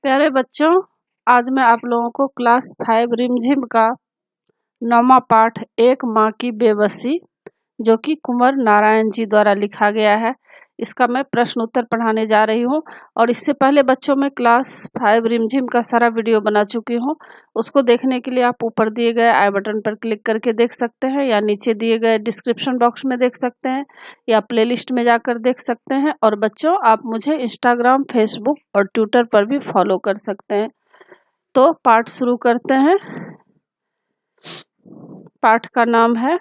प्यारे बच्चों, आज मैं आप लोगों को क्लास 5 रिमझिम का 9वां पाठ एक माँ की बेबसी, जो कि कुंवर नारायण जी द्वारा लिखा गया है, इसका मैं प्रश्न उत्तर पढ़ाने जा रही हूँ। और इससे पहले बच्चों मैं क्लास 5 रिमझिम का सारा वीडियो बना चुकी हूँ। उसको देखने के लिए आप ऊपर दिए गए आई बटन पर क्लिक करके देख सकते हैं, या नीचे दिए गए डिस्क्रिप्शन बॉक्स में देख सकते हैं, या प्लेलिस्ट में जाकर देख सकते हैं। और बच्चों, आप मुझे इंस्टाग्राम, फेसबुक और ट्विटर पर भी फॉलो कर सकते हैं। तो पाठ शुरू करते हैं। पाठ का नाम है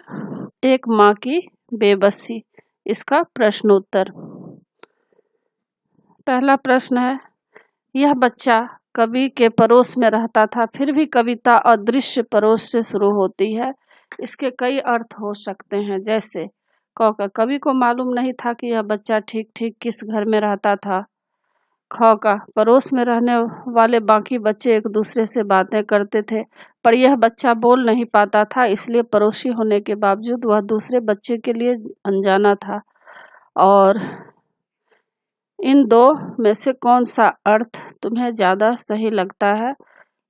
एक माँ की बेबसी। इसका प्रश्न उत्तर। पहला प्रश्न है, यह बच्चा कवि के पड़ोस में रहता था, फिर भी कविता अदृश्य पड़ोस से शुरू होती है। इसके कई अर्थ हो सकते हैं, जैसे क का कवि को मालूम नहीं था कि यह बच्चा ठीक ठीक किस घर में रहता था। ख का पड़ोस में रहने वाले बाकी बच्चे एक दूसरे से बातें करते थे, पर यह बच्चा बोल नहीं पाता था, इसलिए पड़ोसी होने के बावजूद वह दूसरे बच्चे के लिए अनजाना था। और इन दो में से कौन सा अर्थ तुम्हें ज़्यादा सही लगता है?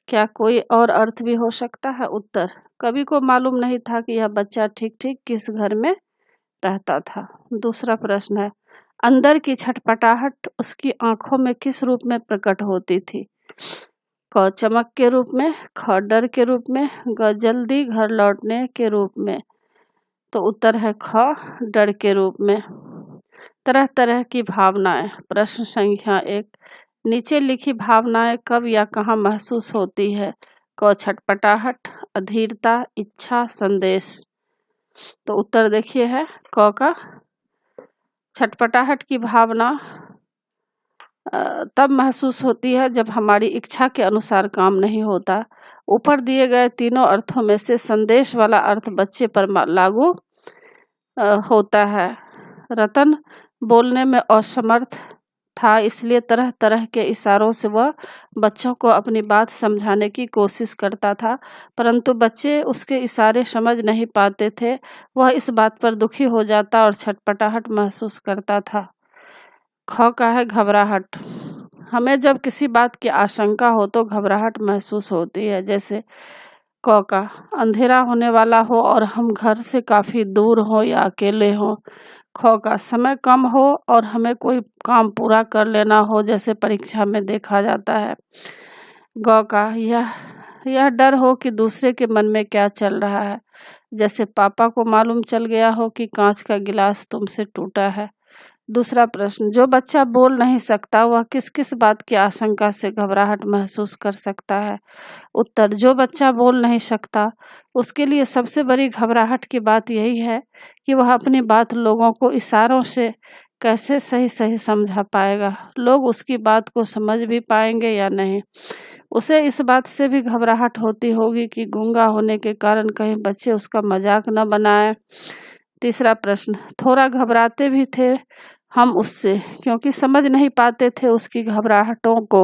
क्या कोई और अर्थ भी हो सकता है? उत्तर, कवि को मालूम नहीं था कि यह बच्चा ठीक ठीक किस घर में रहता था। दूसरा प्रश्न है, अंदर की छटपटाहट उसकी आंखों में किस रूप में प्रकट होती थी? क चमक के रूप में, ख डर के रूप में, ग जल्दी घर लौटने के रूप में। तो उत्तर है ख डर के रूप में। तरह तरह की भावनाएं। प्रश्न संख्या 1, नीचे लिखी भावनाएं कब या कहाँ महसूस होती है? क छटपटाहट, अधीरता, इच्छा, संदेश। तो उत्तर देखिए है क का। छटपटाहट की भावना तब महसूस होती है जब हमारी इच्छा के अनुसार काम नहीं होता। ऊपर दिए गए तीनों अर्थों में से संदेश वाला अर्थ बच्चे पर लागू होता है। रतन बोलने में असमर्थ था, इसलिए तरह तरह के इशारों से वह बच्चों को अपनी बात समझाने की कोशिश करता था, परंतु बच्चे उसके इशारे समझ नहीं पाते थे। वह इस बात पर दुखी हो जाता और छटपटाहट महसूस करता था। ख का है घबराहट। हमें जब किसी बात की आशंका हो तो घबराहट महसूस होती है, जैसे क का अंधेरा होने वाला हो और हम घर से काफ़ी दूर हो या अकेले हो। ख का समय कम हो और हमें कोई काम पूरा कर लेना हो, जैसे परीक्षा में देखा जाता है। ग का यह डर हो कि दूसरे के मन में क्या चल रहा है, जैसे पापा को मालूम चल गया हो कि कांच का गिलास तुमसे टूटा है। दूसरा प्रश्न, जो बच्चा बोल नहीं सकता वह किस किस बात की आशंका से घबराहट महसूस कर सकता है? उत्तर, जो बच्चा बोल नहीं सकता उसके लिए सबसे बड़ी घबराहट की बात यही है कि वह अपनी बात लोगों को इशारों से कैसे सही सही समझा पाएगा, लोग उसकी बात को समझ भी पाएंगे या नहीं। उसे इस बात से भी घबराहट होती होगी कि गूंगा होने के कारण कहीं बच्चे उसका मजाक न बनाएं। तीसरा प्रश्न, थोड़ा घबराते भी थे हम उससे, क्योंकि समझ नहीं पाते थे उसकी घबराहटों को।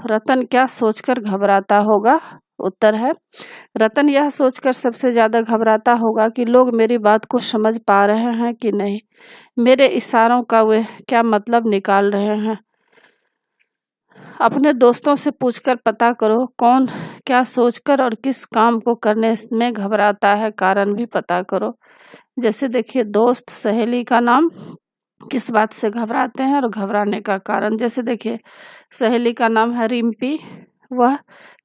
रतन क्या सोचकर घबराता होगा? उत्तर है, रतन यह सोचकर सबसे ज़्यादा घबराता होगा कि लोग मेरी बात को समझ पा रहे हैं कि नहीं, मेरे इशारों का वे क्या मतलब निकाल रहे हैं। अपने दोस्तों से पूछकर पता करो कौन क्या सोचकर और किस काम को करने में घबराता है, कारण भी पता करो। जैसे देखिए, दोस्त सहेली का नाम किस बात से घबराते हैं और घबराने का कारण। जैसे देखिए, सहेली का नाम है रिम्पी, वह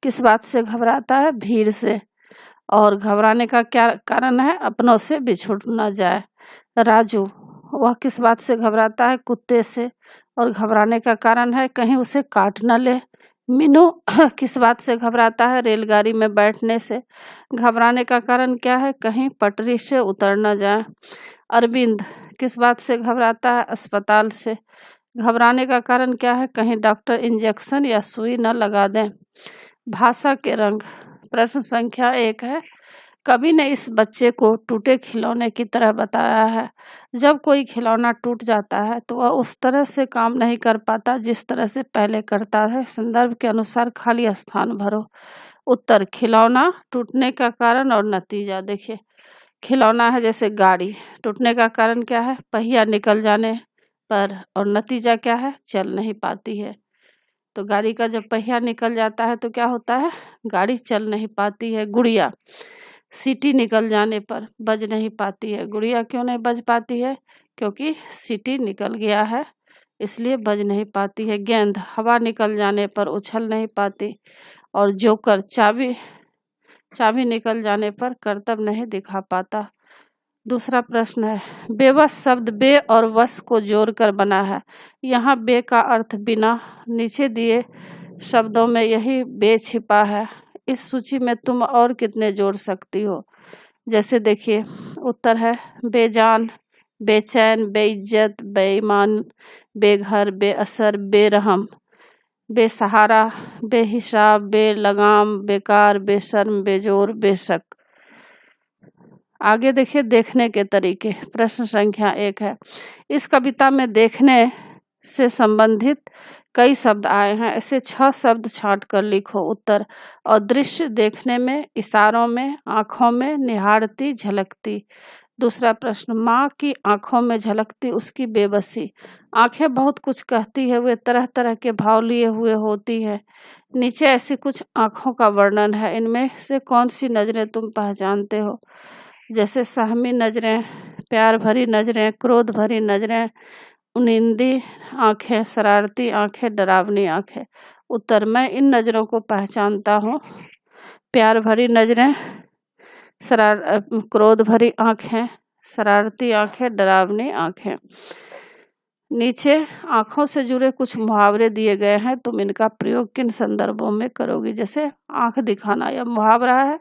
किस बात से घबराता है? भीड़ से। और घबराने का क्या कारण है? अपनों से बिछुड़ न जाए। राजू, वह किस बात से घबराता है? कुत्ते से। और घबराने का कारण है कहीं उसे काट न ले। मीनू किस बात से घबराता है? रेलगाड़ी में बैठने से। घबराने का कारण क्या है? कहीं पटरी से उतर न जाए। अरविंद किस बात से घबराता है? अस्पताल से। घबराने का कारण क्या है? कहीं डॉक्टर इंजेक्शन या सुई न लगा दें। भाषा के रंग। प्रश्न संख्या 1 है, कवि ने इस बच्चे को टूटे खिलौने की तरह बताया है। जब कोई खिलौना टूट जाता है तो वह उस तरह से काम नहीं कर पाता जिस तरह से पहले करता है। संदर्भ के अनुसार खाली स्थान भरो। उत्तर, खिलौना टूटने का कारण और नतीजा। देखिए, खिलौना है जैसे गाड़ी, टूटने का कारण क्या है? पहिया निकल जाने पर। और नतीजा क्या है? चल नहीं पाती है। तो गाड़ी का जब पहिया निकल जाता है तो क्या होता है, गाड़ी चल नहीं पाती है। गुड़िया, सीटी निकल जाने पर बज नहीं पाती है। गुड़िया क्यों नहीं बज पाती है, क्योंकि सीटी निकल गया है, इसलिए बज नहीं पाती है। गेंद, हवा निकल जाने पर उछल नहीं पाती। और जोकर, चाबी निकल जाने पर करतब नहीं दिखा पाता। दूसरा प्रश्न है, बेबस शब्द बे और वश को जोड़कर बना है। यहाँ बे का अर्थ बिना, नीचे दिए शब्दों में यही बे छिपा है। इस सूची में तुम और कितने जोड़ सकती हो? जैसे देखिए, उत्तर है बेजान, बेचैन, बेइज्जत, बेईमान, बेघर, बेअसर, बेरहम, बेसहारा, बेहिसाब, बेलगाम, बेकार, बेशर्म, बेजोर, बेशक। आगे देखिए, देखने के तरीके। प्रश्न संख्या 1 है, इस कविता में देखने से संबंधित कई शब्द आए हैं, ऐसे 6 शब्द छांट कर लिखो। उत्तर, अदृश्य, देखने में, इशारों में, आँखों में, निहारती, झलकती। दूसरा प्रश्न, माँ की आँखों में झलकती उसकी बेबसी। आँखें बहुत कुछ कहती है, वे तरह तरह के भाव लिए हुए होती हैं। नीचे ऐसी कुछ आँखों का वर्णन है, इनमें से कौन सी नज़रें तुम पहचानते हो? जैसे सहमी नज़रें, प्यार भरी नज़रें, क्रोध भरी नज़रें, उनिंदी आँखें, शरारती आँखें, डरावनी आँखें। उत्तर, मैं इन नज़रों को पहचानता हूँ, प्यार भरी नज़रें, क्रोध भरी आँखें, शरारती आँखें, डरावनी आँखें। नीचे आँखों से जुड़े कुछ मुहावरे दिए गए हैं, तुम इनका प्रयोग किन संदर्भों में करोगी? जैसे आँख दिखाना, यह मुहावरा है।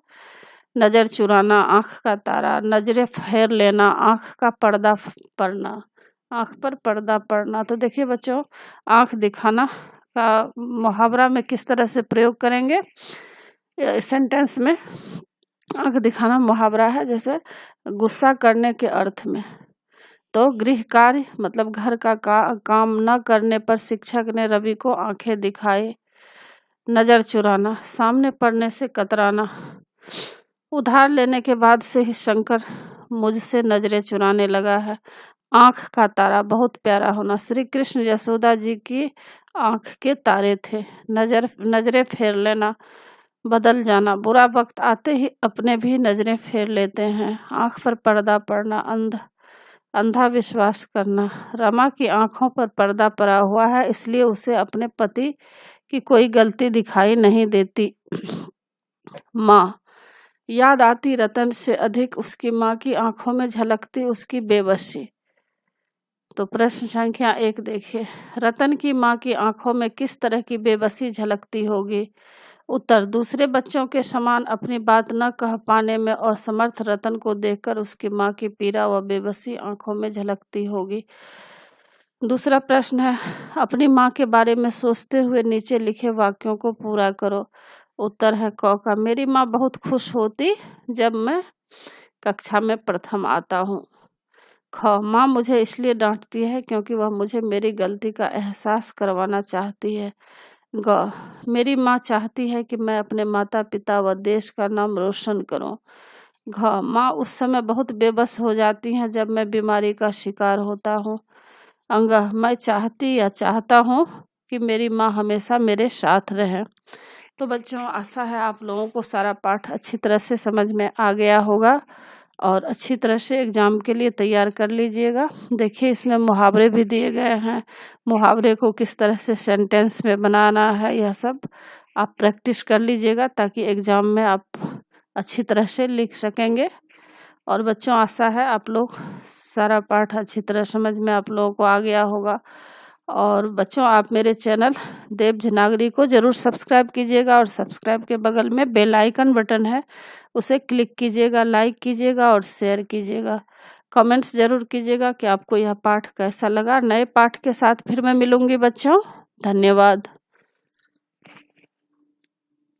नज़र चुराना, आँख का तारा, नजरें फेर लेना, आँख का पर्दा पड़ना, आँख पर पर्दा पड़ना। तो देखिए बच्चों, आँख दिखाना का मुहावरा में किस तरह से प्रयोग करेंगे सेंटेंस में। आँख दिखाना मुहावरा है, जैसे गुस्सा करने के अर्थ में। तो गृह कार्य मतलब घर का काम न करने पर शिक्षक ने रवि को आंखें दिखाई। नज़र चुराना, सामने पड़ने से कतराना। उधार लेने के बाद से ही शंकर मुझसे नजरें चुराने लगा है। आँख का तारा, बहुत प्यारा होना। श्री कृष्ण यशोदा जी की आँख के तारे थे। नजरें फेर लेना, बदल जाना, बुरा वक्त आते ही अपने भी नजरें फेर लेते हैं। आँख पर पर्दा पड़ना, अंधा विश्वास करना। रमा की आँखों पर पर्दा पड़ा हुआ है, इसलिए उसे अपने पति की कोई गलती दिखाई नहीं देती। माँ, याद आती रतन से अधिक उसकी माँ की आंखों में झलकती उसकी बेबसी। तो प्रश्न संख्या 1 देखिए, रतन की माँ की आंखों में किस तरह की बेबसी झलकती होगी? उत्तर, दूसरे बच्चों के समान अपनी बात न कह पाने में असमर्थ रतन को देखकर उसकी माँ की पीड़ा व बेबसी आंखों में झलकती होगी। दूसरा प्रश्न है, अपनी माँ के बारे में सोचते हुए नीचे लिखे वाक्यों को पूरा करो। उत्तर है क का, मेरी माँ बहुत खुश होती जब मैं कक्षा में प्रथम आता हूँ। ख, माँ मुझे इसलिए डांटती है क्योंकि वह मुझे मेरी गलती का एहसास करवाना चाहती है। ग, मेरी माँ चाहती है कि मैं अपने माता पिता व देश का नाम रोशन करूं। घ, माँ उस समय बहुत बेबस हो जाती हैं जब मैं बीमारी का शिकार होता हूँ। अंग, मैं चाहती या चाहता हूँ कि मेरी माँ हमेशा मेरे साथ रहे। तो बच्चों, आशा है आप लोगों को सारा पाठ अच्छी तरह से समझ में आ गया होगा और अच्छी तरह से एग्ज़ाम के लिए तैयार कर लीजिएगा। देखिए, इसमें मुहावरे भी दिए गए हैं, मुहावरे को किस तरह से सेंटेंस में बनाना है, यह सब आप प्रैक्टिस कर लीजिएगा ताकि एग्ज़ाम में आप अच्छी तरह से लिख सकेंगे। और बच्चों, आशा है आप लोग सारा पाठ अच्छी तरह समझ में आप लोगों को आ गया होगा। और बच्चों, आप मेरे चैनल देव झनागरी को ज़रूर सब्सक्राइब कीजिएगा और सब्सक्राइब के बगल में बेल आइकन बटन है, उसे क्लिक कीजिएगा, लाइक कीजिएगा और शेयर कीजिएगा। कमेंट्स ज़रूर कीजिएगा कि आपको यह पाठ कैसा लगा। नए पाठ के साथ फिर मैं मिलूँगी बच्चों। धन्यवाद।